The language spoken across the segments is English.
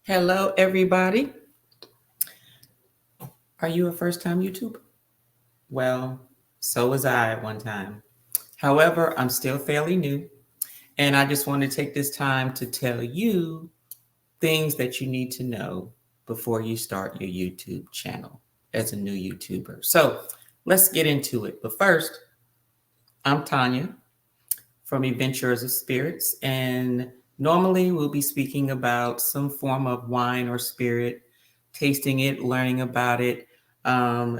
Hello, everybody. Are you a first time YouTuber? Well, so was I at one time. However, I'm still fairly new, and I just want to take this time to tell you things that you need to know before you start your YouTube channel as a new YouTuber. So let's get into it. But first, I'm Tanya from Adventures of Spirits, and normally we'll be speaking about some form of wine or spirit, tasting it, learning about it,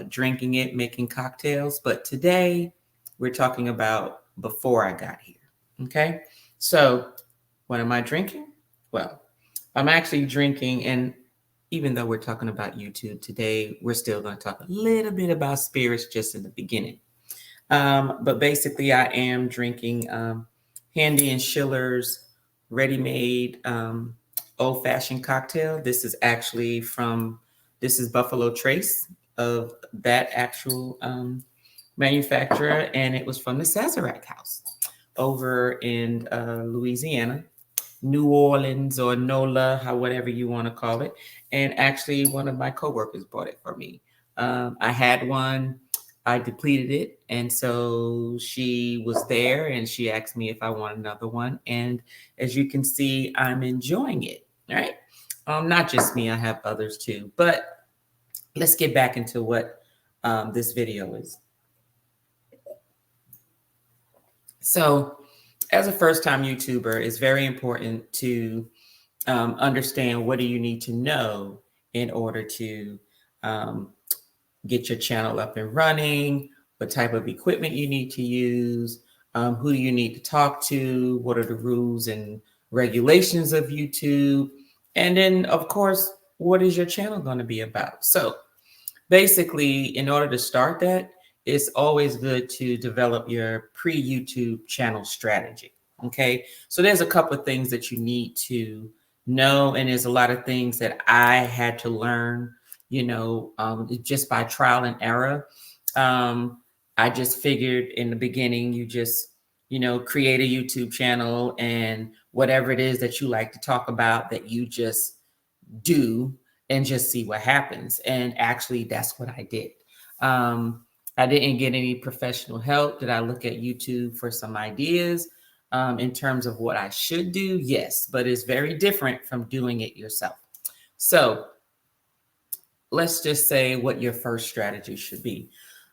drinking it, making cocktails. But today we're talking about before I got here. Okay. So, what am I drinking? Well, I'm actually drinking, and even though we're talking about YouTube today, we're still going to talk a little bit about spirits just in the beginning. But basically, I am drinking Handy and Schiller's ready-made old-fashioned cocktail. This is Buffalo Trace of that actual manufacturer, and it was from the Sazerac House over in Louisiana, New Orleans or NOLA, whatever you want to call it. And actually, one of my coworkers bought it for me. I had one, I depleted it, and so she was there, and she asked me if I want another one. And as you can see, I'm enjoying it. All right, not just me; I have others too. But let's get back into what this video is. So, as a first-time YouTuber, it's very important to understand what do you need to know in order to get your channel up and running, what type of equipment you need to use, who do you need to talk to, what are the rules and regulations of YouTube, and then, of course, what is your channel going to be about? So basically, in order to start that, it's always good to develop your pre-YouTube channel strategy. Okay, so there's a couple of things that you need to know, and there's a lot of things that I had to learn, just by trial and error. I just figured in the beginning, you just, create a YouTube channel and whatever it is that you like to talk about, that you just do and just see what happens. And actually, that's what I did. I didn't get any professional help. Did I look at YouTube for some ideas in terms of what I should do? Yes, but it's very different from doing it yourself. So let's just say what your first strategy should be.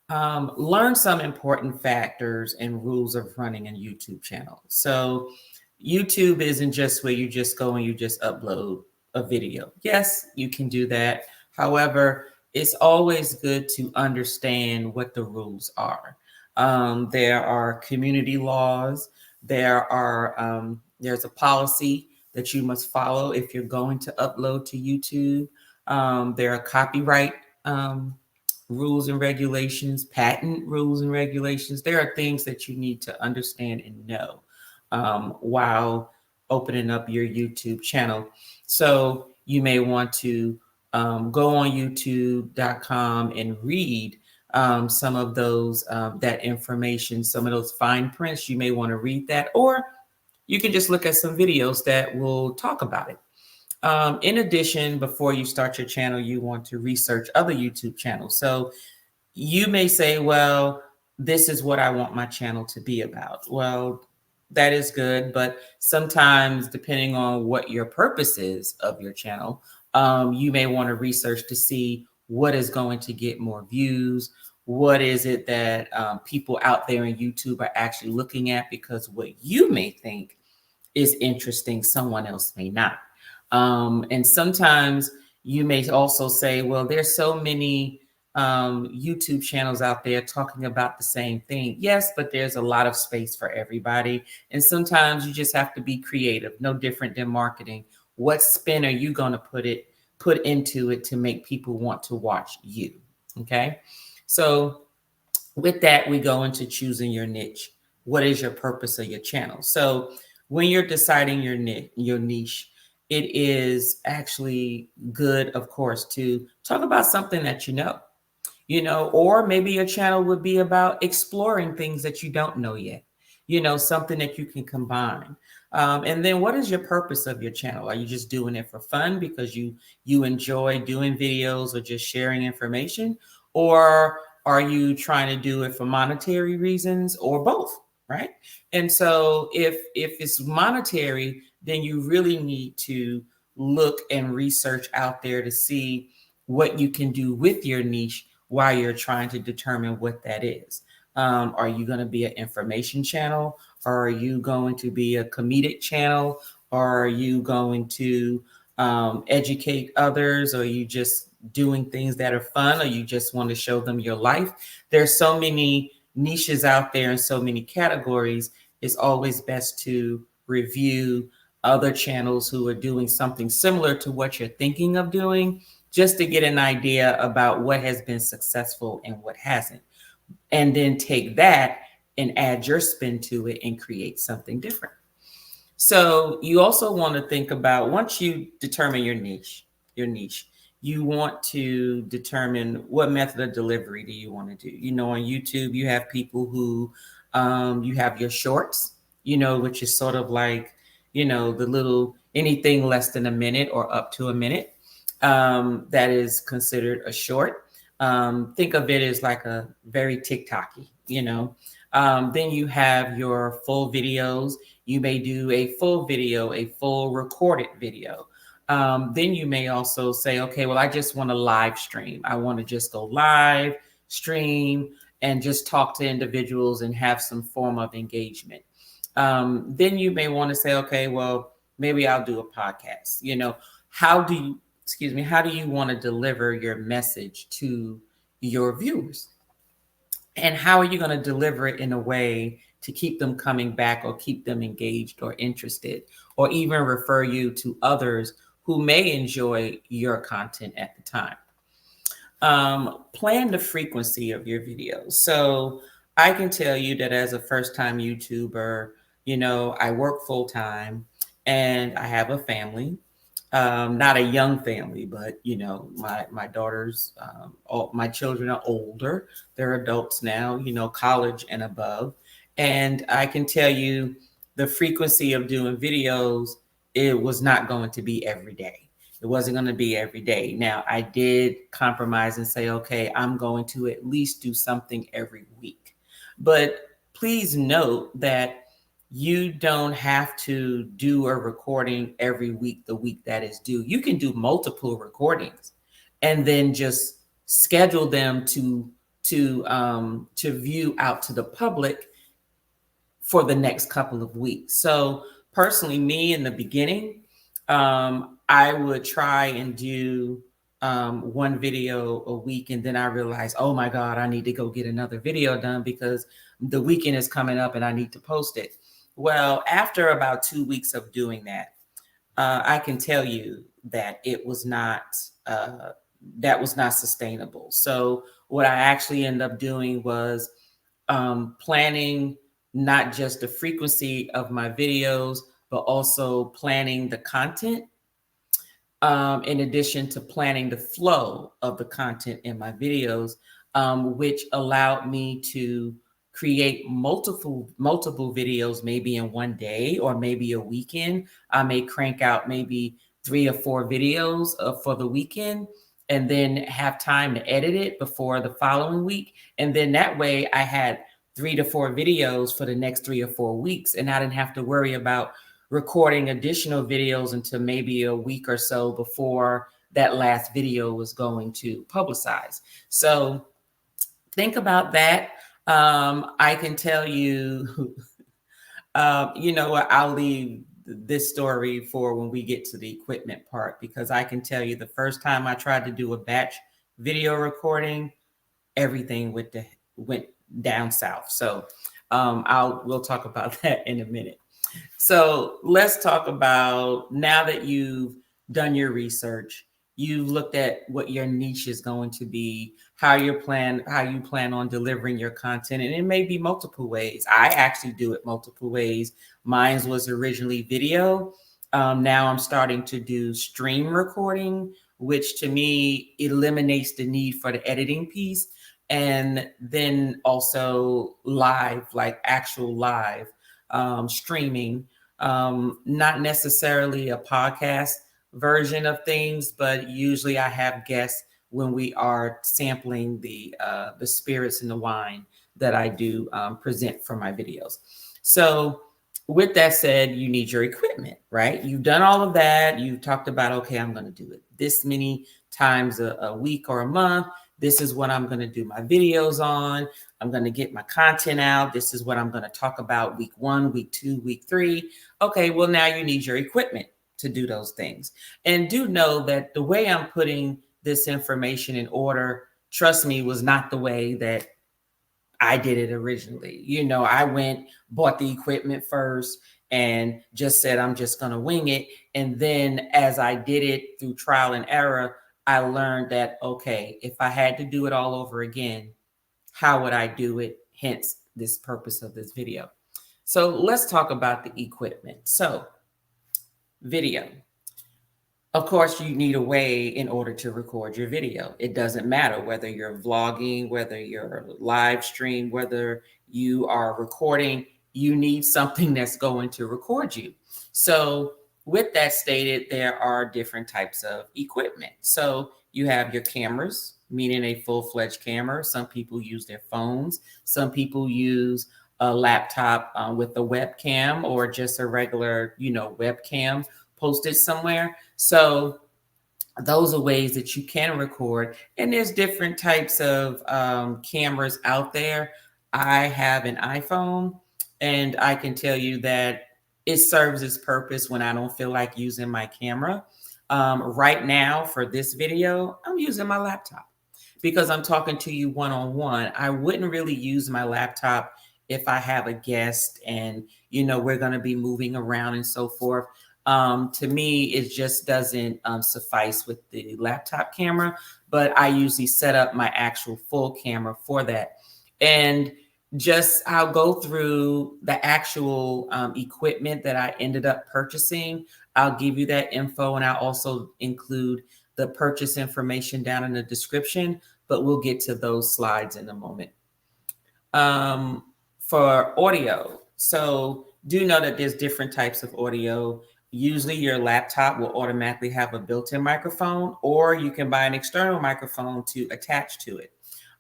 Learn some important factors and rules of running a YouTube channel. So YouTube isn't just where you just go and you just upload a video. Yes, you can do that. However, it's always good to understand what the rules are. There are community laws. There's a policy that you must follow if you're going to upload to YouTube. There are copyright rules and regulations, patent rules and regulations. There are things that you need to understand and know while opening up your YouTube channel. So you may want to go on youtube.com and read some of those, that information, some of those fine prints. You may want to read that, or you can just look at some videos that will talk about it. In addition, before you start your channel, you want to research other YouTube channels. So you may say, well, this is what I want my channel to be about. Well, that is good, but sometimes depending on what your purpose is of your channel, you may want to research to see what is going to get more views. What is it that people out there in YouTube are actually looking at? Because what you may think is interesting, someone else may not. And sometimes you may also say, well, there's so many YouTube channels out there talking about the same thing. Yes, but there's a lot of space for everybody. And sometimes you just have to be creative, no different than marketing. What spin are you going to put into it to make people want to watch you? Okay. So with that, we go into choosing your niche. What is your purpose of your channel? So when you're deciding your niche, it is actually good, of course, to talk about something that or maybe your channel would be about exploring things that you don't know yet. something that you can combine. And then what is your purpose of your channel? Are you just doing it for fun because you enjoy doing videos or just sharing information? Or are you trying to do it for monetary reasons, or both? Right. And so if it's monetary, then you really need to look and research out there to see what you can do with your niche while you're trying to determine what that is. Are you going to be an information channel? Or are you going to be a comedic channel? Or are you going to educate others? Or are you just doing things that are fun? Or you just want to show them your life? There's so many niches out there and so many categories. It's always best to review other channels who are doing something similar to what you're thinking of doing, just to get an idea about what has been successful and what hasn't. And then take that and add your spin to it and create something different. So you also want to think about, once you determine your niche, you want to determine what method of delivery do you want to do. On YouTube, you have people who you have your shorts, which is sort of like, the little anything less than a minute or up to a minute. That is considered a short. Think of it as like a very TikToky. Then you have your full videos. You may do a full video, a full recorded video. Then you may also say, okay, well, I just want to live stream. I want to just go live stream and just talk to individuals and have some form of engagement. Then you may want to say, okay, well, maybe I'll do a podcast. How do you want to deliver your message to your viewers? And how are you going to deliver it in a way to keep them coming back, or keep them engaged or interested, or even refer you to others who may enjoy your content at the time? Plan the frequency of your videos. So I can tell you that as a first-time YouTuber, I work full-time and I have a family. Not a young family, but my daughters, all my children are older. They're adults now, college and above. And I can tell you the frequency of doing videos, it was not going to be every day. It wasn't going to be every day. Now, I did compromise and say, okay, I'm going to at least do something every week. But please note that you don't have to do a recording every week, the week that is due. You can do multiple recordings and then just schedule them to view out to the public for the next couple of weeks. So personally, me in the beginning, I would try and do one video a week, and then I realized, oh my God, I need to go get another video done because the weekend is coming up and I need to post it. Well, after about 2 weeks of doing that, I can tell you that it was not sustainable. So what I actually ended up doing was planning not just the frequency of my videos, but also planning the content, in addition to planning the flow of the content in my videos, which allowed me to create multiple videos, maybe in one day or maybe a weekend. I may crank out maybe 3 or 4 videos for the weekend, and then have time to edit it before the following week. And then that way I had 3 to 4 videos for the next 3 or 4 weeks, and I didn't have to worry about recording additional videos until maybe a week or so before that last video was going to publicize. So think about that. I can tell you, I'll leave this story for when we get to the equipment part, because I can tell you the first time I tried to do a batch video recording, everything went down south. So we'll talk about that in a minute. So let's talk about, now that you've done your research, you've looked at what your niche is going to be, how you plan on delivering your content. And it may be multiple ways. I actually do it multiple ways. Mine was originally video. Now I'm starting to do stream recording, which to me eliminates the need for the editing piece. And then also live, like actual live. streaming, not necessarily a podcast version of things, but usually I have guests when we are sampling the spirits and the wine that I do present for my videos. So with that said, you need your equipment, right? You've done all of that. You've talked about, okay, I'm going to do it this many times a week or a month. This is what I'm going to do my videos on. I'm going to get my content out. This is what I'm going to talk about week 1, week 2, week 3. Okay, well, now you need your equipment to do those things. And do know that the way I'm putting this information in order, trust me, was not the way that I did it originally. I went, bought the equipment first and just said, I'm just going to wing it. And then as I did it through trial and error, I learned that, okay, if I had to do it all over again, how would I do it? Hence this purpose of this video. So let's talk about the equipment. So video. Of course, you need a way in order to record your video. It doesn't matter whether you're vlogging, whether you're live stream, whether you are recording, you need something that's going to record you. So with that stated, there are different types of equipment. So you have your cameras, meaning a full-fledged camera. Some people use their phones. Some people use a laptop with a webcam or just a regular, webcam posted somewhere. So those are ways that you can record. And there's different types of cameras out there. I have an iPhone, and I can tell you that it serves its purpose when I don't feel like using my camera. Right now for this video, I'm using my laptop because I'm talking to you one-on-one. I wouldn't really use my laptop if I have a guest and, we're going to be moving around and so forth. To me, it just doesn't suffice with the laptop camera, but I usually set up my actual full camera for that. And I'll go through the actual equipment that I ended up purchasing. I'll give you that info, and I'll also include the purchase information down in the description, but we'll get to those slides in a moment. For audio, so do know that there's different types of audio. Usually your laptop will automatically have a built-in microphone, or you can buy an external microphone to attach to it,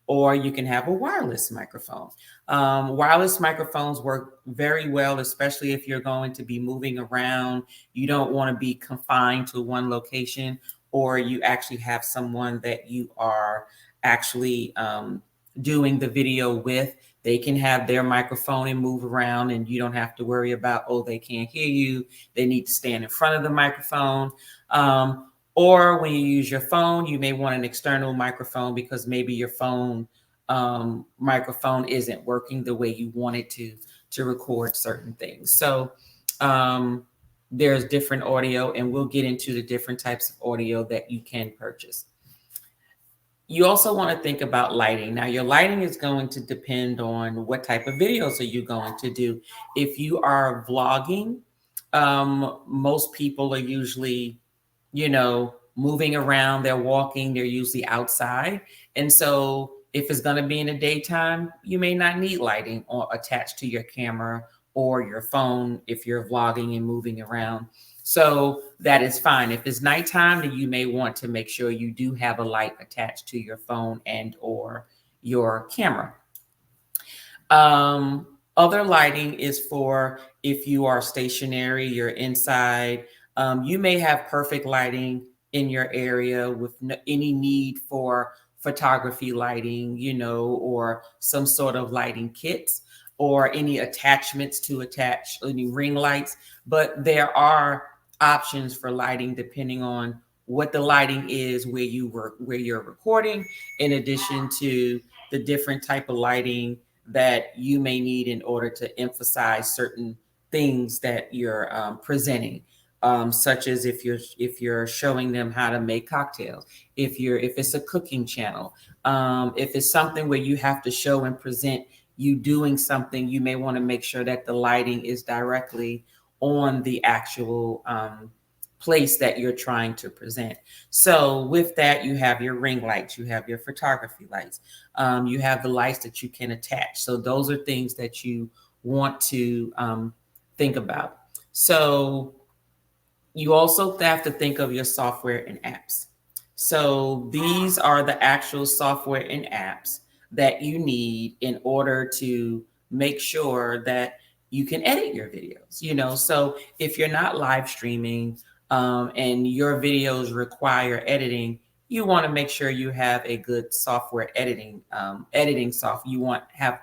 or you can have a wireless microphone. Wireless microphones work very well, especially if you're going to be moving around. You don't want to be confined to one location, or you actually have someone that you are actually doing the video with. They can have their microphone and move around, and you don't have to worry about, oh, they can't hear you. They need to stand in front of the microphone. Or when you use your phone, you may want an external microphone because maybe your phone microphone isn't working the way you want it to record certain things. So there's different audio, and we'll get into the different types of audio that you can purchase. You also want to think about lighting. Now, your lighting is going to depend on what type of videos are you going to do. If you are vlogging, most people are usually, moving around, they're walking, they're usually outside. And so if it's going to be in the daytime, you may not need lighting or attached to your camera or your phone if you're vlogging and moving around. So that is fine. If it's nighttime, then you may want to make sure you do have a light attached to your phone and or your camera. Other lighting is for if you are stationary, you're inside. You may have perfect lighting in your area with any need for photography lighting, or some sort of lighting kits or any attachments to attach any ring lights. But there are options for lighting depending on what the lighting is where you're recording, in addition to the different type of lighting that you may need in order to emphasize certain things that you're presenting, such as if you're showing them how to make cocktails, if it's a cooking channel, if it's something where you have to show and present you doing something, you may want to make sure that the lighting is directly on the actual place that you're trying to present. So with that, you have your ring lights, you have your photography lights, you have the lights that you can attach. So those are things that you want to think about. So you also have to think of your software and apps. So these are the actual software and apps that you need in order to make sure that you can edit your videos. So if you're not live streaming and your videos require editing, you want to make sure you have a good software editing software. You want to have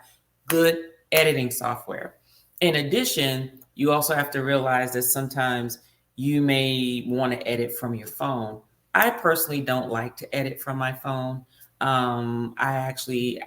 good editing software. In addition, you also have to realize that sometimes you may want to edit from your phone. I personally don't like to edit from my phone. I actually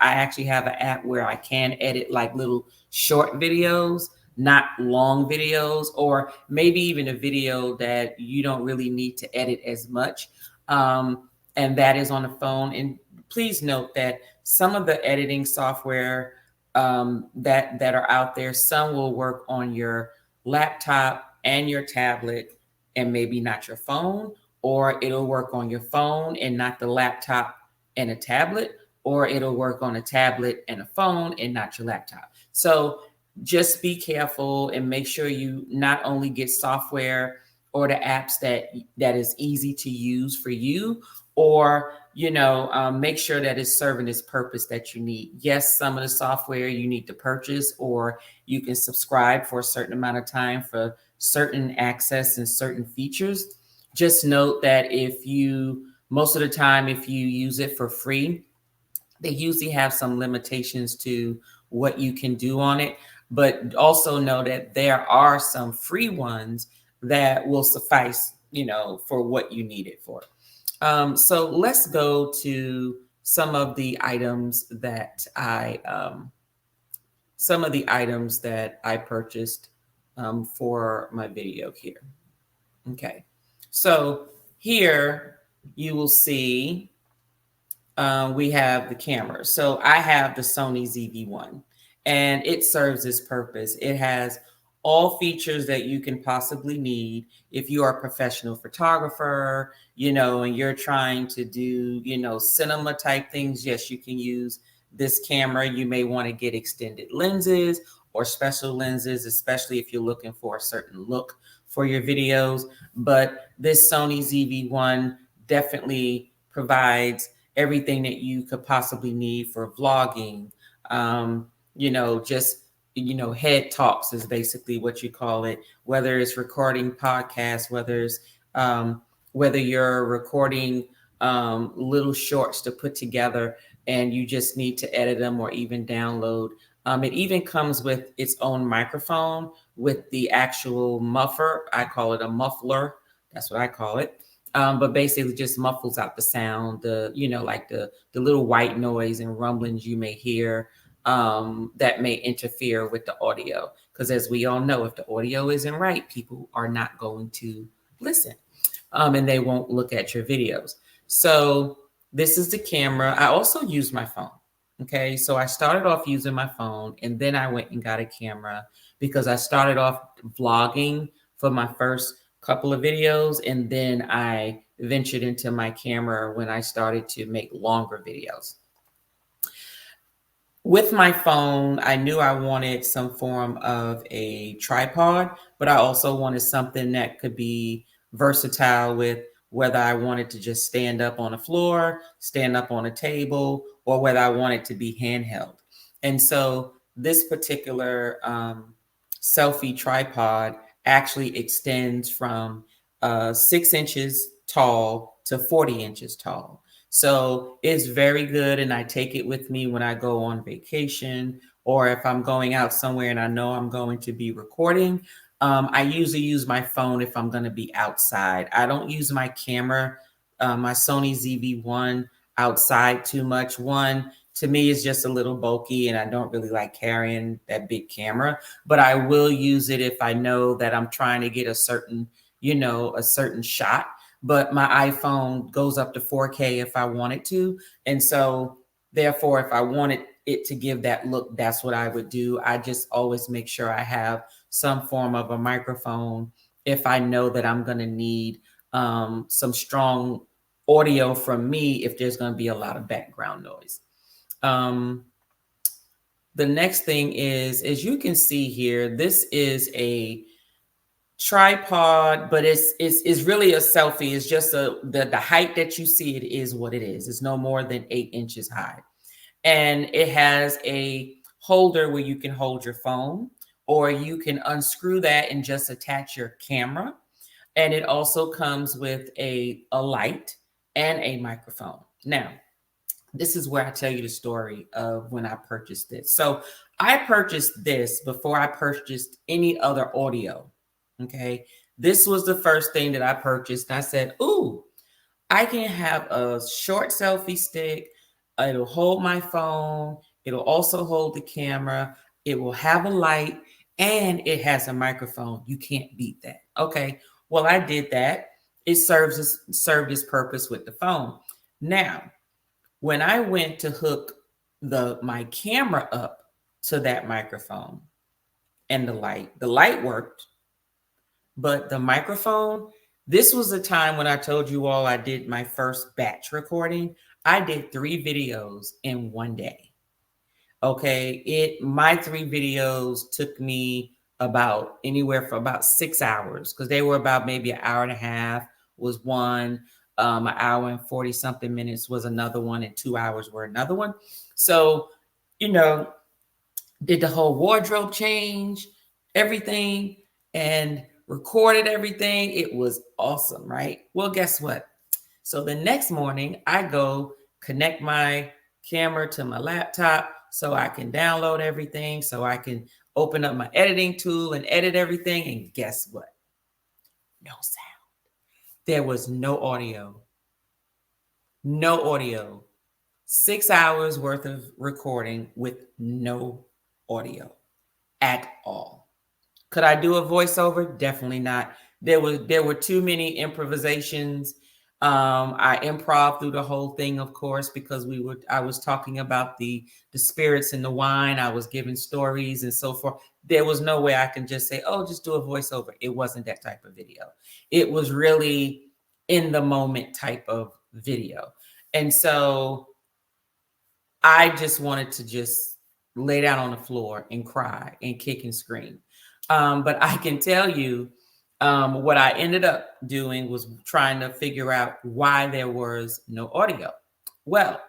have an app where I can edit like little short videos, not long videos, or maybe even a video that you don't really need to edit as much. And that is on the phone. And please note that some of the editing software that are out there, some will work on your laptop and your tablet and maybe not your phone, or it'll work on your phone and not the laptop and a tablet, or it'll work on a tablet and a phone and not your laptop. So just be careful and make sure you not only get software or the apps that is easy to use for you, or make sure that it's serving its purpose that you need. Yes, some of the software you need to purchase, or you can subscribe for a certain amount of time for certain access and certain features. Just note that most of the time, if you use it for free, they usually have some limitations to what you can do on it. But also know that there are some free ones that will suffice, for what you need it for. So let's go to some of the items that I purchased for my video here. Okay, so here you will see we have the camera. So I have the Sony ZV-1, and it serves its purpose. It has all features that you can possibly need if you are a professional photographer, and you're trying to do, cinema type things. Yes, you can use this camera. You may want to get extended lenses or special lenses, especially if you're looking for a certain look for your videos. But this Sony ZV-1 definitely provides everything that you could possibly need for vlogging. Just head talks is basically what you call it, whether it's recording podcasts, whether you're recording little shorts to put together and you just need to edit them or even download. It even comes with its own microphone with the actual muffler. I call it a muffler. That's what I call it. But basically just muffles out the sound, like the little white noise and rumblings you may hear that may interfere with the audio. Because as we all know, if the audio isn't right, people are not going to listen and they won't look at your videos. So this is the camera. I also use my phone. Okay, so I started off using my phone and then I went and got a camera because I started off vlogging for my first couple of videos, and then I ventured into my camera when I started to make longer videos. With my phone, I knew I wanted some form of a tripod, but I also wanted something that could be versatile with whether I wanted to just stand up on the floor, stand up on a table, or whether I wanted to be handheld. And so this particular selfie tripod actually extends from 6 inches tall to 40 inches tall. So it's very good. And I take it with me when I go on vacation, or if I'm going out somewhere and I know I'm going to be recording. I usually use my phone if I'm going to be outside. I don't use my camera, my Sony ZV-1 outside too much. One, to me, is just a little bulky and I don't really like carrying that big camera, but I will use it if I know that I'm trying to get a certain shot. But my iPhone goes up to 4K if I wanted to. And so therefore, if I wanted it to give that look, that's what I would do. I just always make sure I have some form of a microphone if I know that I'm going to need some strong audio from me if there's going to be a lot of background noise. the next thing is, as you can see here, this is a tripod, but it's really a selfie. It's just the height that you see it is what it is. It's no more than 8 inches high. And it has a holder where you can hold your phone, or you can unscrew that and just attach your camera. And it also comes with a light and a microphone. Now, this is where I tell you the story of when I purchased this. So I purchased this before I purchased any other audio. Okay. This was the first thing that I purchased. And I said, ooh, I can have a short selfie stick. It'll hold my phone. It'll also hold the camera. It will have a light, and it has a microphone. You can't beat that. Okay. Well, I did that. It served its purpose with the phone. Now, when I went to hook my camera up to that microphone and the light worked, but the microphone, this was the time when I told you all I did my first batch recording. I did 3 videos in one day. Okay, my 3 videos took me about anywhere for about 6 hours, because they were about maybe an hour and a half was one, an hour and 40 something minutes was another one, and 2 hours were another one. So, did the whole wardrobe change, everything, and recorded everything. It was awesome, right? Well, guess what? So the next morning, I go connect my camera to my laptop so I can download everything, so I can open up my editing tool and edit everything. And guess what? No sound. There was no audio. No audio. 6 hours worth of recording with no audio at all. Could I do a voiceover? Definitely not. There were too many improvisations. I improv through the whole thing, of course, because I was talking about the spirits in the wine. I was giving stories and so forth. There was no way I can just say, oh, just do a voiceover. It wasn't that type of video. It was really in the moment type of video. And so I just wanted to just lay down on the floor and cry and kick and scream. But I can tell you what I ended up doing was trying to figure out why there was no audio. Well,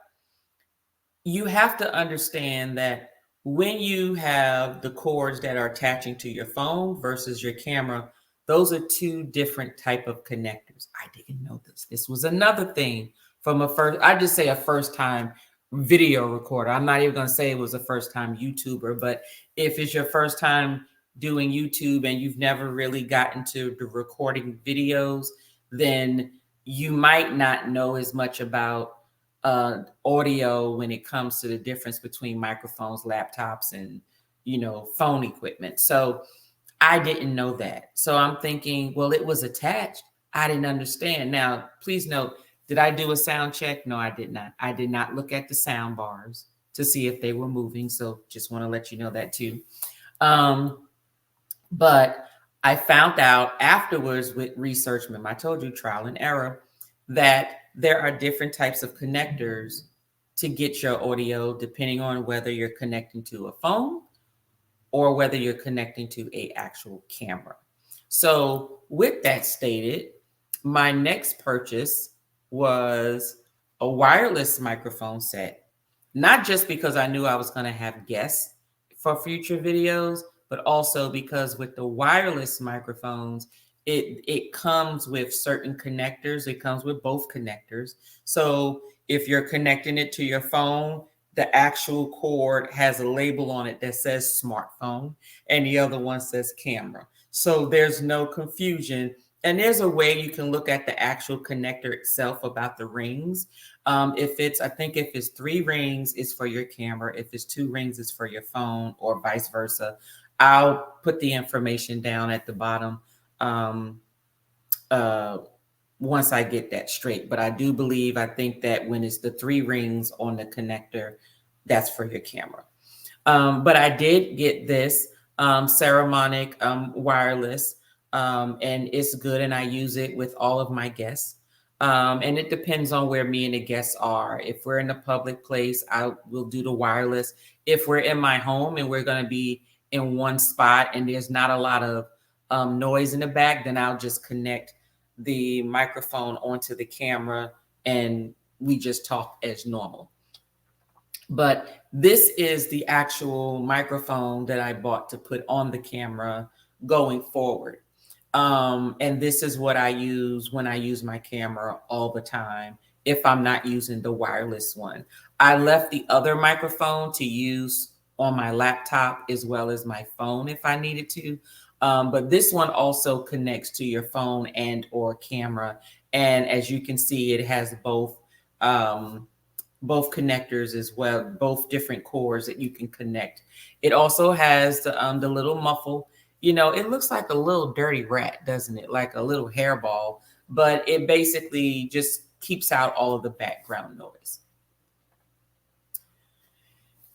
you have to understand that when you have the cords that are attaching to your phone versus your camera, those are 2 different type of connectors. I didn't know this. This was another thing from I just say a first time video recorder. I'm not even going to say it was a first time YouTuber, but if it's your first time doing YouTube and you've never really gotten to the recording videos, then you might not know as much about audio when it comes to the difference between microphones, laptops, and phone equipment. So I didn't know that. So I'm thinking, well, it was attached. I didn't understand. Now, please note, did I do a sound check? No, I did not. I did not look at the sound bars to see if they were moving. So just want to let you know that too. But I found out afterwards with research, I told you trial and error, that there are different types of connectors to get your audio depending on whether you're connecting to a phone or whether you're connecting to an actual camera. So with that stated, my next purchase was a wireless microphone set, not just because I knew I was going to have guests for future videos, but also because with the wireless microphones, it comes with certain connectors. It comes with both connectors. So if you're connecting it to your phone, the actual cord has a label on it that says smartphone, and the other one says camera. So there's no confusion. And there's a way you can look at the actual connector itself about the rings. I think if it's 3 rings, it's for your camera. If it's 2 rings, it's for your phone, or vice versa. I'll put the information down at the bottom once I get that straight. But I think that when it's the 3 rings on the connector, that's for your camera. But I did get this Ceremonic wireless, and it's good, and I use it with all of my guests. And it depends on where me and the guests are. If we're in a public place, I will do the wireless. If we're in my home and we're going to be in one spot and there's not a lot of noise in the back, then I'll just connect the microphone onto the camera and we just talk as normal. But this is the actual microphone that I bought to put on the camera going forward. And this is what I use when I use my camera all the time if I'm not using the wireless one. I left the other microphone to use on my laptop as well as my phone if I needed to. But this one also connects to your phone and or camera. And as you can see, it has both connectors as well, both different cords that you can connect. It also has the little muffle. You know, it looks like a little dirty rat, doesn't it? Like a little hairball, but it basically just keeps out all of the background noise.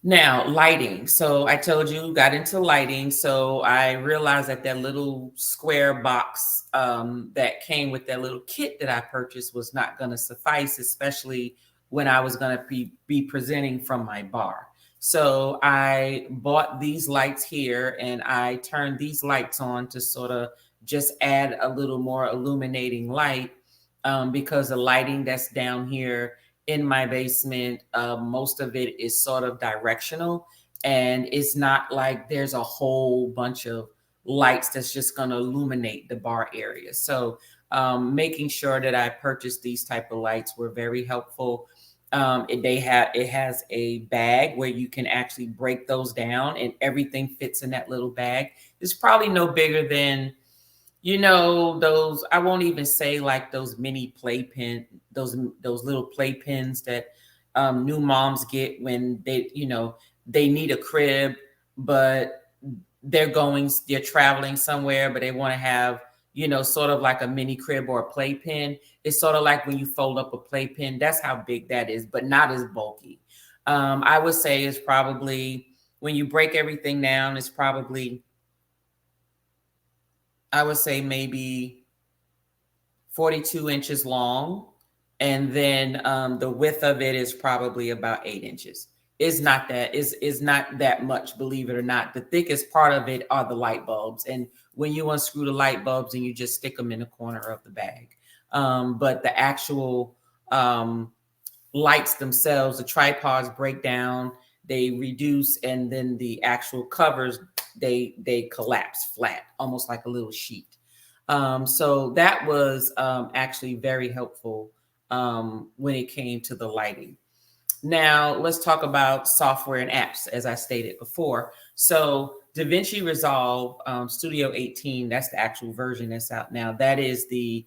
Now, lighting. So I told you, got into lighting. So I realized that that little square box that came with that little kit that I purchased was not going to suffice, especially when I was going to be presenting from my bar. So I bought these lights here and I turned these lights on to sort of just add a little more illuminating light because the lighting that's down here in my basement, most of it is sort of directional, and it's not like there's a whole bunch of lights that's just going to illuminate the bar area. So making sure that I purchased these type of lights were very helpful. It has a bag where you can actually break those down and everything fits in that little bag. It's probably no bigger than, you know, those, I won't even say like those mini playpen, those little playpens that new moms get when they, you know, they need a crib, but they're traveling somewhere, but they want to have, you know, sort of like a mini crib or a playpen. It's sort of like when you fold up a playpen, that's how big that is, but not as bulky. I would say it's probably, when you break everything down, it's probably, I would say maybe 42 inches long. And then the width of it is probably about 8 inches. Is not that much, believe it or not. The thickest part of it are the light bulbs. And when you unscrew the light bulbs and you just stick them in the corner of the bag. But the actual lights themselves, the tripods break down, they reduce, and then the actual covers, they collapse flat, almost like a little sheet. So that was actually very helpful when it came to the lighting. Now, let's talk about software and apps, as I stated before. So DaVinci Resolve Studio 18, that's the actual version that's out now. That is the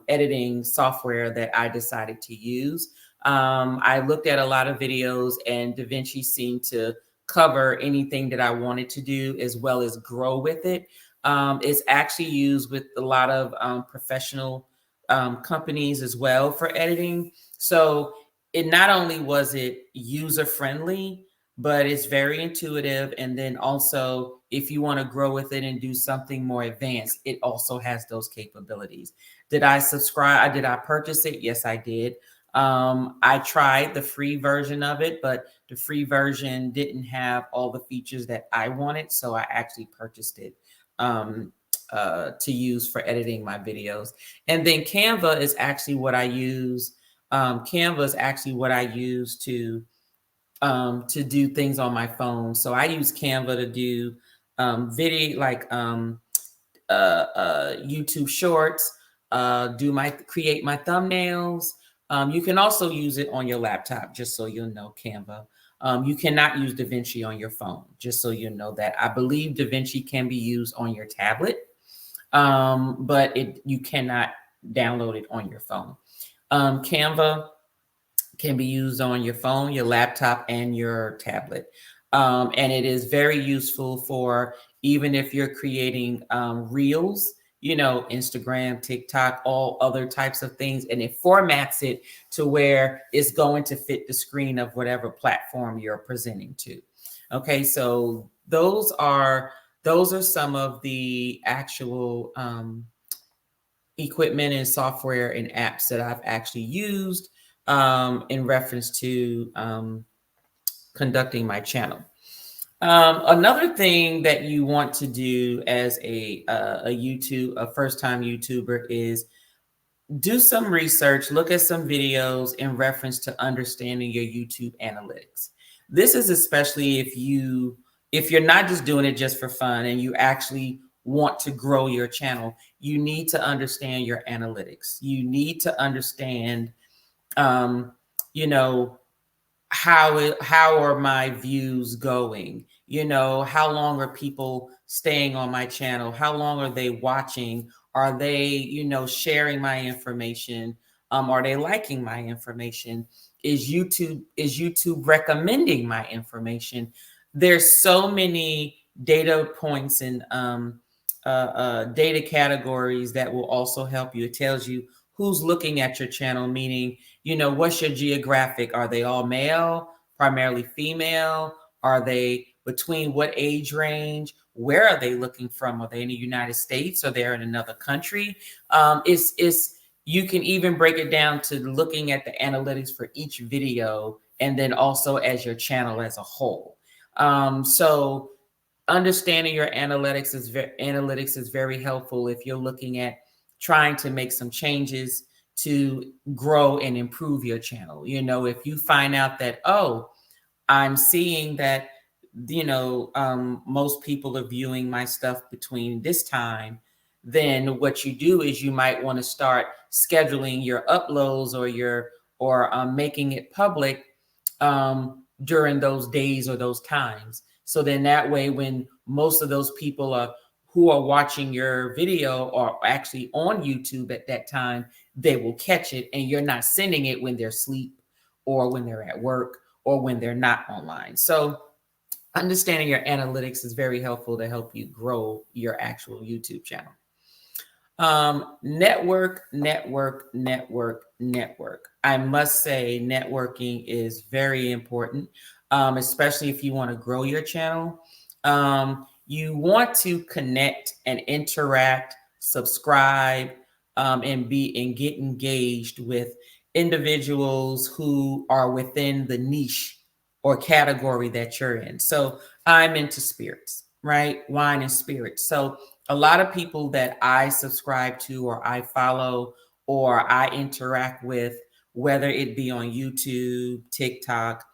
editing software that I decided to use. I looked at a lot of videos and DaVinci seemed to cover anything that I wanted to do as well as grow with it. It's actually used with a lot of professional companies as well for editing. So it not only was it user friendly, but it's very intuitive. And then also, if you want to grow with it and do something more advanced, it also has those capabilities. Did I subscribe? Did I purchase it? Yes, I did. I tried the free version of it, but the free version didn't have all the features that I wanted. So I actually purchased it to use for editing my videos. And then Canva is actually what I use. Canva is actually what I use to do things on my phone. So I use Canva to do video, like YouTube shorts, create my thumbnails. You can also use it on your laptop, just so you'll know, Canva. You cannot use DaVinci on your phone, just so you know that. I believe DaVinci can be used on your tablet, but you cannot download it on your phone. Canva can be used on your phone, your laptop, and your tablet. And it is very useful for even if you're creating reels, you know, Instagram, TikTok, all other types of things. And it formats it to where it's going to fit the screen of whatever platform you're presenting to. Okay, so those are some of the actual equipment and software and apps that I've actually used in reference to conducting my channel. Another thing that you want to do as a first-time YouTuber is do some research, look at some videos in reference to understanding your YouTube analytics. This is especially if you're not just doing it just for fun and you actually want to grow your channel, you need to understand your analytics. You need to understand you know, how are my views going? How long are people staying on my channel? How long are they watching? Are they, sharing my information? Are they liking my information? Is YouTube recommending my information? There's so many data points and data categories that will also help you. It tells you who's looking at your channel, meaning, what's your geographic? Are they all male, primarily female? Are they between what age range? Where are they looking from? Are they in the United States? Or they're in another country? It's you can even break it down to looking at the analytics for each video and then also as your channel as a whole. So understanding your analytics is very helpful if you're looking at trying to make some changes to grow and improve your channel. If you find out that, oh, I'm seeing that, most people are viewing my stuff between this time, then what you do is you might want to start scheduling your uploads or making it public during those days or those times. So then that way, when most of those people who are watching your video are actually on YouTube at that time, they will catch it, and you're not sending it when they're asleep or when they're at work or when they're not online. So understanding your analytics is very helpful to help you grow your actual YouTube channel. Network. I must say networking is very important, especially if you want to grow your channel. You want to connect and interact, subscribe, and get engaged with individuals who are within the niche or category that you're in. So I'm into spirits, right? Wine and spirits. So a lot of people that I subscribe to or I follow or I interact with, whether it be on YouTube, TikTok,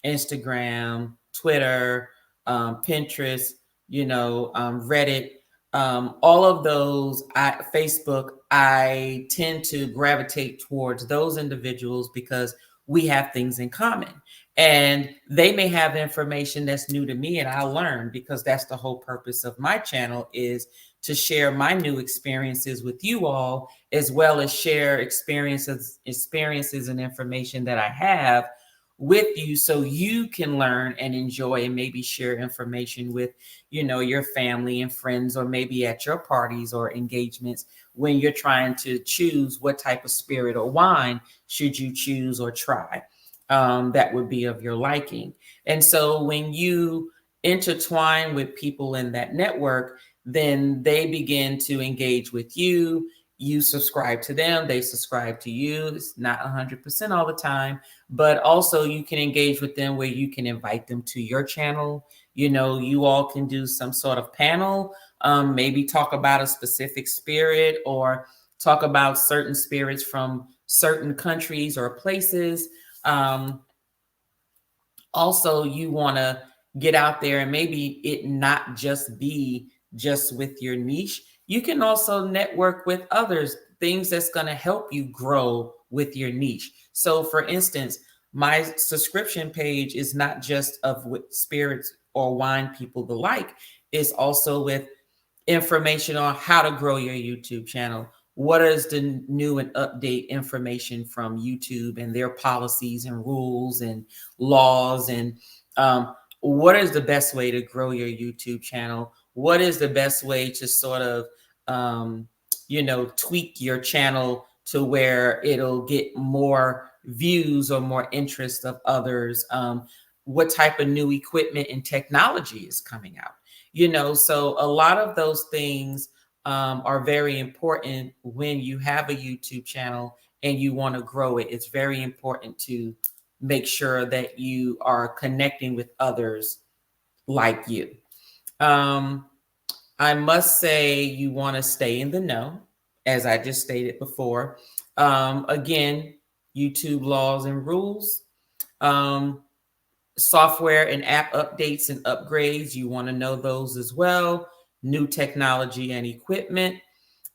Instagram, Twitter, Pinterest, Reddit, all of those, Facebook, I tend to gravitate towards those individuals because we have things in common. And they may have information that's new to me and I'll learn, because that's the whole purpose of my channel, is to share my new experiences with you all, as well as share experiences and information that I have with you, so you can learn and enjoy and maybe share information with, your family and friends, or maybe at your parties or engagements when you're trying to choose what type of spirit or wine should you choose or try. That would be of your liking. And so when you intertwine with people in that network, then they begin to engage with you. You subscribe to them, they subscribe to you. It's not 100% all the time, but also you can engage with them where you can invite them to your channel. You all can do some sort of panel, maybe talk about a specific spirit or talk about certain spirits from certain countries or places. Also, you want to get out there and maybe it not just be just with your niche. You can also network with others, things that's going to help you grow with your niche. So for instance, my subscription page is not just of what spirits or wine people like, it's also with information on how to grow your YouTube channel. What is the new and update information from YouTube and their policies and rules and laws, and what is the best way to grow your YouTube channel? What is the best way to sort of, tweak your channel to where it'll get more views or more interest of others? What type of new equipment and technology is coming out? So a lot of those things are very important when you have a YouTube channel and you want to grow it. It's very important to make sure that you are connecting with others like you. Um, I must say, you want to stay in the know, as I just stated before. Again, YouTube laws and rules. Um, Software and app updates and upgrades, you want to know those as well. New technology and equipment.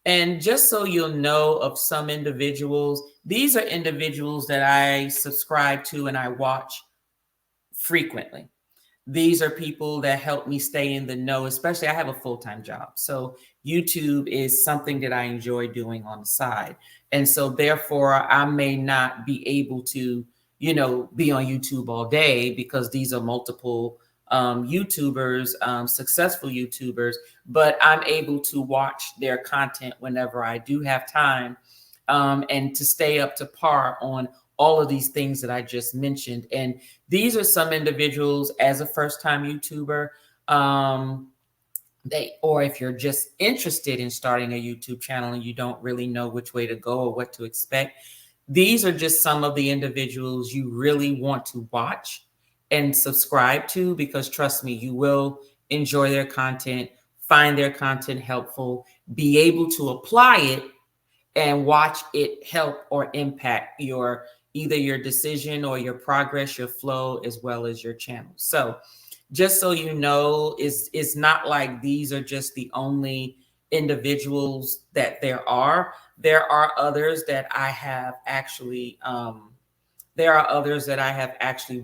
And just so you'll know of some individuals, these are individuals that I subscribe to and I watch frequently. These are people that help me stay in the know, especially I have a full-time job. So YouTube is something that I enjoy doing on the side. And so therefore I may not be able to, be on YouTube all day because these are multiple YouTubers, successful YouTubers, but I'm able to watch their content whenever I do have time, and to stay up to par on all of these things that I just mentioned. And these are some individuals, as a first-time YouTuber, or if you're just interested in starting a YouTube channel and you don't really know which way to go or what to expect, these are just some of the individuals you really want to watch and subscribe to, because trust me, you will enjoy their content, find their content helpful, be able to apply it and watch it help or impact either your decision or your progress, your flow, as well as your channel. So just so you know, it's not like these are just the only individuals that there are. There are others that I have actually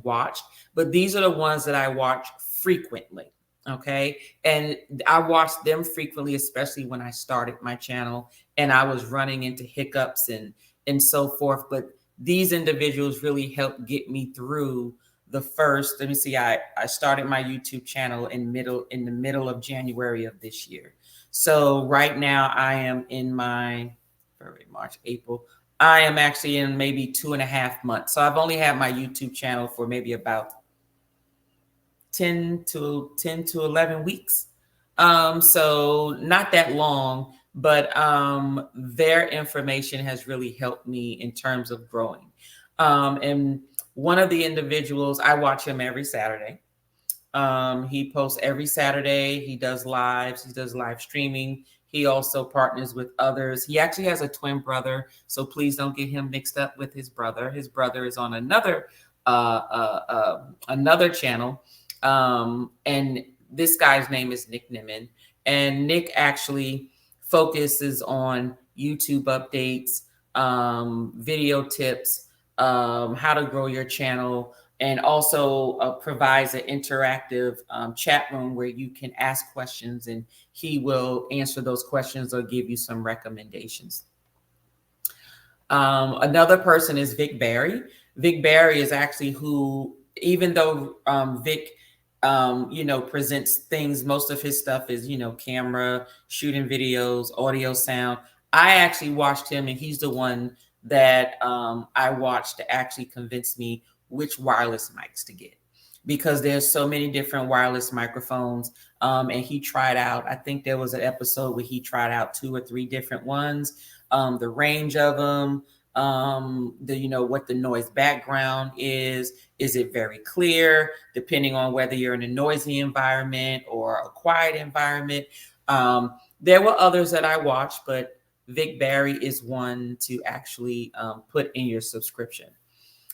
watched, but these are the ones that I watch frequently. Okay. And I watched them frequently, especially when I started my channel and I was running into hiccups and so forth. But these individuals really helped get me through the first. Let me see. I started my YouTube channel in the middle of January of this year. So right now I am in my February, March, April. I am actually in maybe 2.5 months. So I've only had my YouTube channel for maybe about 10 to 11 weeks. So not that long, but their information has really helped me in terms of growing. And one of the individuals, I watch him every Saturday. He posts every Saturday. He does lives. He does live streaming. He also partners with others. He actually has a twin brother, so please don't get him mixed up with his brother. His brother is on another channel, and this guy's name is Nick Nimmin. And Nick actually focuses on YouTube updates, video tips, how to grow your channel, and also provides an interactive chat room where you can ask questions and he will answer those questions or give you some recommendations. Another person is Vic Barry. Vic Barry is actually who, even though Vic, presents things, most of his stuff is, camera, shooting videos, audio, sound. I actually watched him and he's the one that I watched to actually convince me which wireless mics to get, because there's so many different wireless microphones. And he tried out, I think there was an episode where he tried out 2 or 3 different ones, the range of them, what the noise background is it very clear, depending on whether you're in a noisy environment or a quiet environment. There were others that I watched, but Vic Barry is one to actually put in your subscription.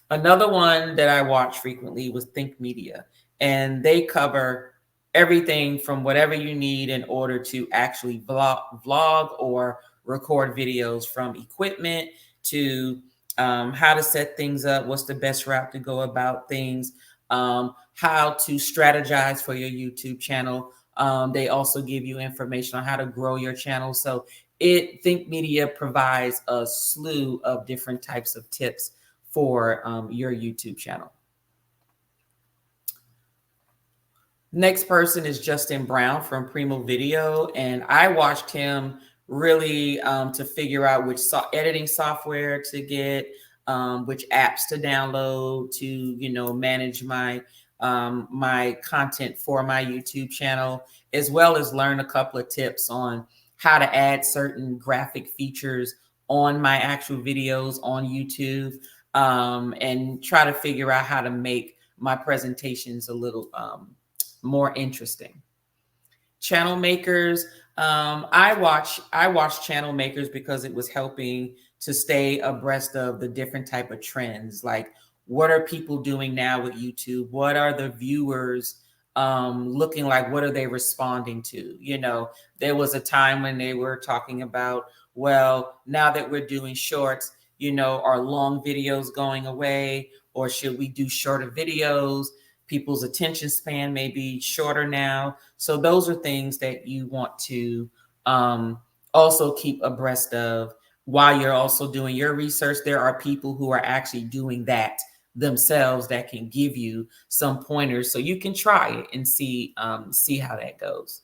Another one that I watch frequently was Think Media, and they cover everything from whatever you need in order to actually vlog or record videos, from equipment to how to set things up, what's the best route to go about things, how to strategize for your YouTube channel. They also give you information on how to grow your channel. So Think Media provides a slew of different types of tips for your YouTube channel. Next person is Justin Brown from Primo Video, and I watched him really to figure out which editing software to get, which apps to download to manage my my content for my YouTube channel, as well as learn a couple of tips on how to add certain graphic features on my actual videos on YouTube, and try to figure out how to make my presentations a little more interesting. Channel makers, I watch channel makers because it was helping to stay abreast of the different type of trends. Like, what are people doing now with YouTube? What are the viewers looking like? What are they responding to? There was a time when they were talking about, well, now that we're doing shorts, are long videos going away, or should we do shorter videos? People's attention span may be shorter now. So those are things that you want to also keep abreast of while you're also doing your research. There are people who are actually doing that themselves that can give you some pointers, so you can try it and see how that goes.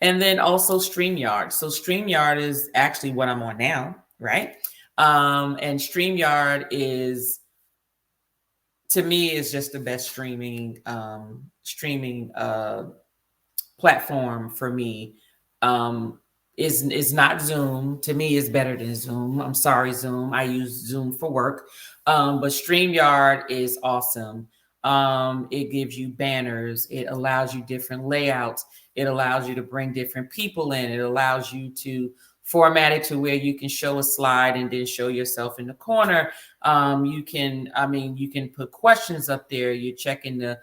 And then also StreamYard. So StreamYard is actually what I'm on now, right? And StreamYard is, to me, is just the best streaming platform for me. Is not Zoom. To me, is better than Zoom. I'm sorry, Zoom. I use Zoom for work. But StreamYard is awesome. It gives you banners. It allows you different layouts. It allows you to bring different people in. It allows you to format it to where you can show a slide and then show yourself in the corner. You can put questions up there. You're checking the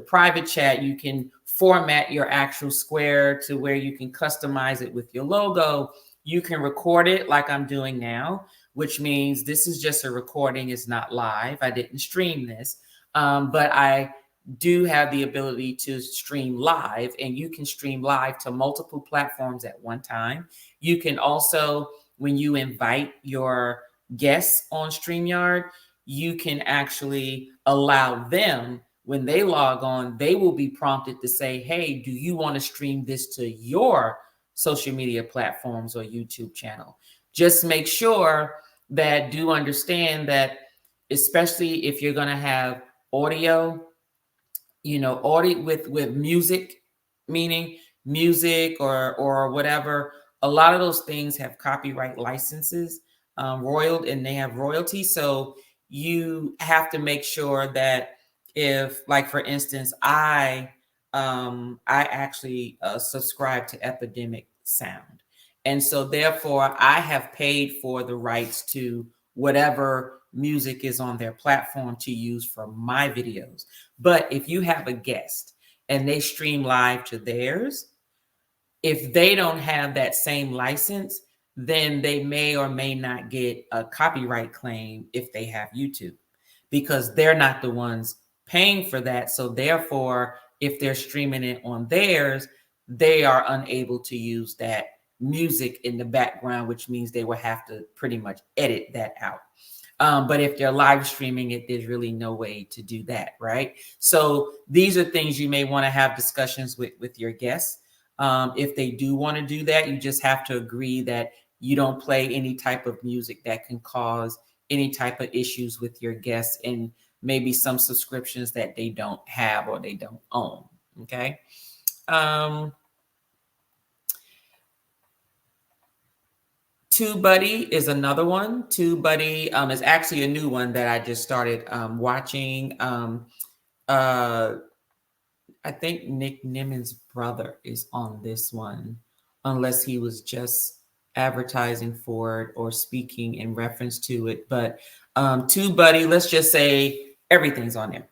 private chat. You can format your actual square to where you can customize it with your logo. You can record it like I'm doing now, which means this is just a recording. It's not live. I didn't stream this, but I do have the ability to stream live, and you can stream live to multiple platforms at one time. You can also, when you invite your guests on StreamYard, you can actually allow them, when they log on, they will be prompted to say, hey, do you want to stream this to your social media platforms or YouTube channel? Just make sure that, do understand that, especially if you're going to have audio, audio with music, meaning music or whatever, a lot of those things have copyright licenses, and they have royalty. So you have to make sure that, if, like, for instance, I actually subscribe to Epidemic Sound, and so therefore I have paid for the rights to whatever music is on their platform to use for my videos. But if you have a guest and they stream live to theirs, if they don't have that same license, then they may or may not get a copyright claim if they have YouTube, because they're not the ones paying for that. So therefore, if they're streaming it on theirs, they are unable to use that music in the background, which means they will have to pretty much edit that out. But if they're live streaming it, there's really no way to do that, right? So these are things you may want to have discussions with your guests. If they do want to do that, you just have to agree that you don't play any type of music that can cause any type of issues with your guests, and maybe some subscriptions that they don't have or they don't own. Okay. TubeBuddy is another one. TubeBuddy is actually a new one that I just started watching. I think Nick Nimen's brother is on this one, unless he was just advertising for it or speaking in reference to it. But TubeBuddy, let's just say everything's on there.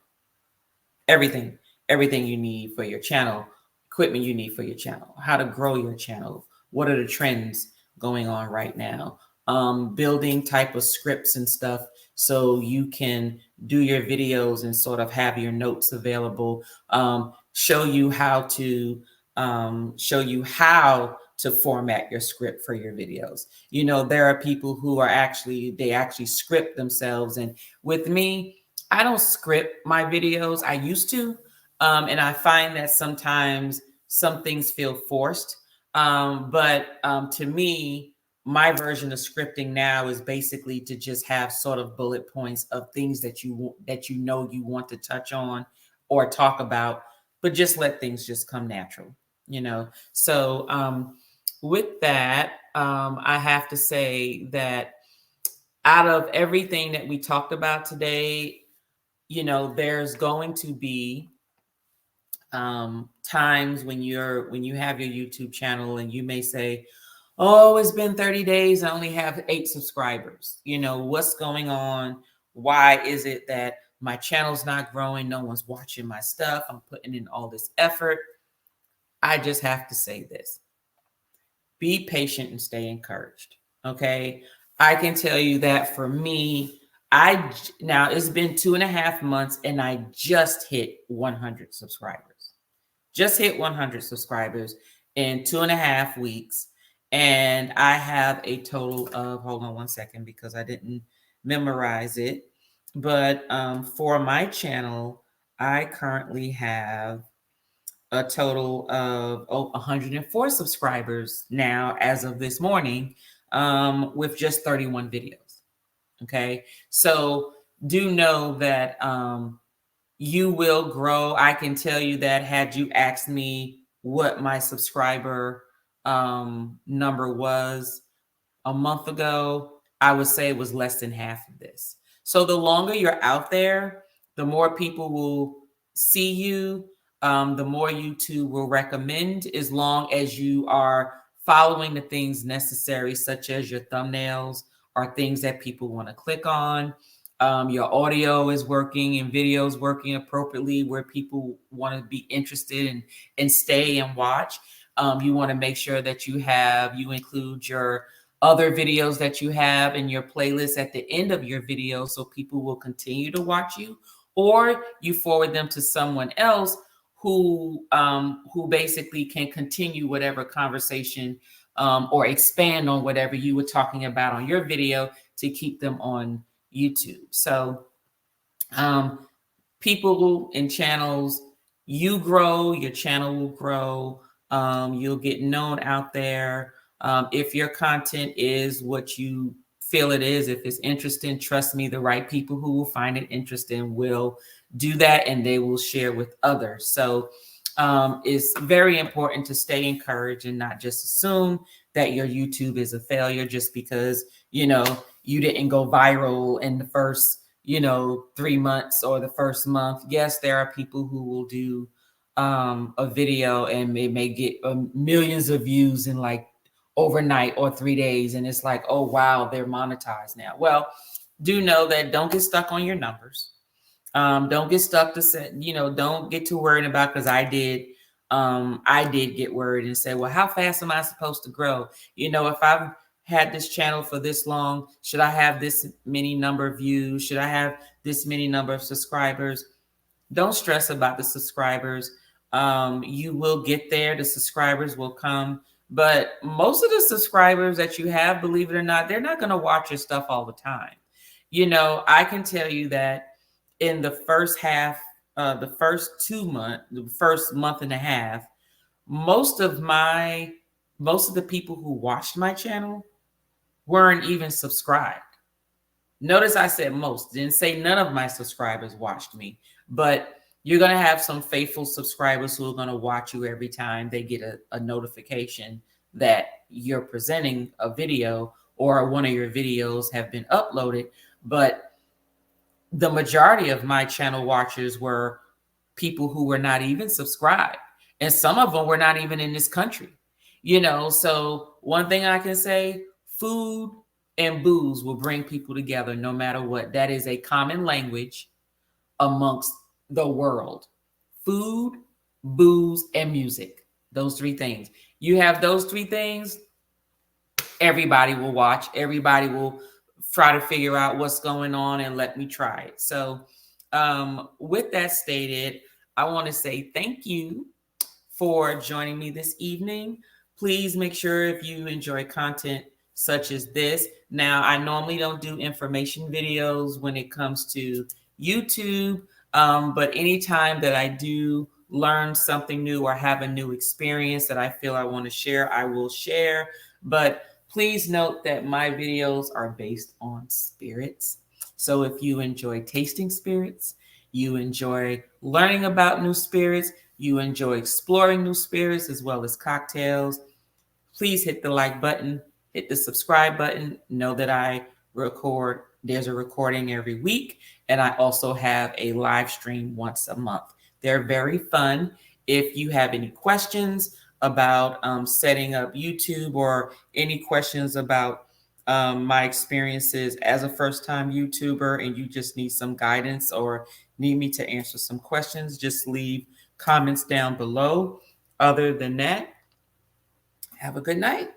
Everything you need for your channel, equipment you need for your channel, how to grow your channel, what are the trends going on right now, building type of scripts and stuff so you can do your videos and sort of have your notes available, show you how to format your script for your videos. There are people who are actually script themselves, and with me, I don't script my videos. I used to, and I find that sometimes some things feel forced. But to me, my version of scripting now is basically to just have sort of bullet points of things that you want to touch on or talk about, but just let things just come natural. So with that, I have to say that out of everything that we talked about today, there's going to be times when you have your YouTube channel and you may say, "Oh, it's been 30 days. I only have 8 subscribers. What's going on? Why is it that my channel's not growing? No one's watching my stuff. I'm putting in all this effort." I just have to say this: be patient and stay encouraged. Okay. I can tell you that for me, now it's been 2.5 months and I just hit 100 subscribers. Just hit 100 subscribers in 2.5 weeks. And I have a total of, hold on one second because I didn't memorize it. But for my channel, I currently have a total of 104 subscribers now as of this morning, with just 31 videos. Okay. So do know that you will grow. I can tell you that had you asked me what my subscriber number was a month ago, I would say it was less than half of this. So the longer you're out there, the more people will see you, the more YouTube will recommend, as long as you are following the things necessary, such as your thumbnails are things that people want to click on. Your audio is working and videos working appropriately where people want to be interested and stay and watch. You want to make sure that you include your other videos that you have in your playlist at the end of your video so people will continue to watch you, or you forward them to someone else who basically can continue whatever conversation or expand on whatever you were talking about on your video to keep them on YouTube. So people and channels, you grow, your channel will grow. You'll get known out there. If your content is what you feel it is, if it's interesting, trust me, the right people who will find it interesting will do that and they will share with others. So it's very important to stay encouraged and not just assume that your YouTube is a failure just because, you didn't go viral in the first 3 months or the first month. Yes, there are people who will do a video and they may get millions of views in like overnight or 3 days. And it's like, oh, wow, they're monetized now. Well, do know that don't get stuck on your numbers. Don't get stuck to say, don't get too worried about, because I did get worried and say, well, how fast am I supposed to grow? If I've had this channel for this long, should I have this many number of views? Should I have this many number of subscribers? Don't stress about the subscribers. You will get there. The subscribers will come. But most of the subscribers that you have, believe it or not, they're not going to watch your stuff all the time. I can tell you that in the first half, the first 2 months, the first month and a half, most of the people who watched my channel weren't even subscribed. Notice I said most, didn't say none of my subscribers watched me, but you're going to have some faithful subscribers who are going to watch you every time they get a notification that you're presenting a video or one of your videos have been uploaded. But the majority of my channel watchers were people who were not even subscribed. And some of them were not even in this country. So one thing I can say, food and booze will bring people together no matter what. That is a common language amongst the world. Food, booze, and music. Those 3 things. You have those 3 things, everybody will watch. Everybody will try to figure out what's going on and let me try it. So with that stated, I want to say thank you for joining me this evening. Please make sure, if you enjoy content such as this. Now, I normally don't do information videos when it comes to YouTube, but anytime that I do learn something new or have a new experience that I feel I want to share, I will share. But please note that my videos are based on spirits. So if you enjoy tasting spirits, you enjoy learning about new spirits, you enjoy exploring new spirits as well as cocktails, Please hit the like button, hit the subscribe button. Know that I record, there's a recording every week, and I also have a live stream once a month. They're very fun. If you have any questions about setting up YouTube, or any questions about my experiences as a first-time YouTuber, and you just need some guidance or need me to answer some questions, just leave comments down below. Other than that, have a good night.